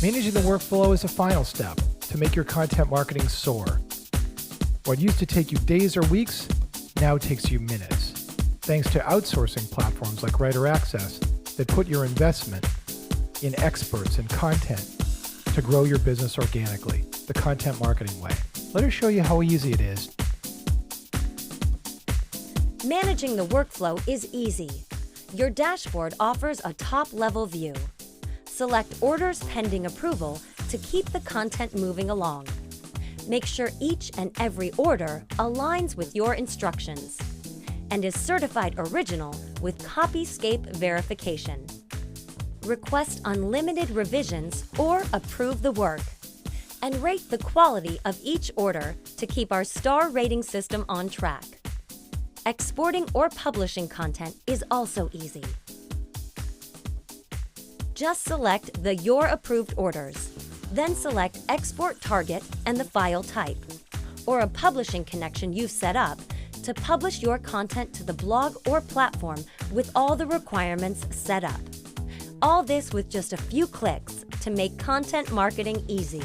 Managing the workflow is a final step to make your content marketing soar. What used to take you days or weeks now takes you minutes, thanks to outsourcing platforms like Writer Access that put your investment in experts and content to grow your business organically, the content marketing way. Let us show you how easy it is. Managing the workflow is easy. Your dashboard offers a top-level view. Select Orders Pending Approval to keep the content moving along. Make sure each and every order aligns with your instructions and is certified original with CopyScape verification. Request unlimited revisions or approve the work. And rate the quality of each order to keep our star rating system on track. Exporting or publishing content is also easy. Just select the Your Approved Orders, then select Export Target and the file type, or a publishing connection you've set up to publish your content to the blog or platform with all the requirements set up. All this with just a few clicks to make content marketing easy.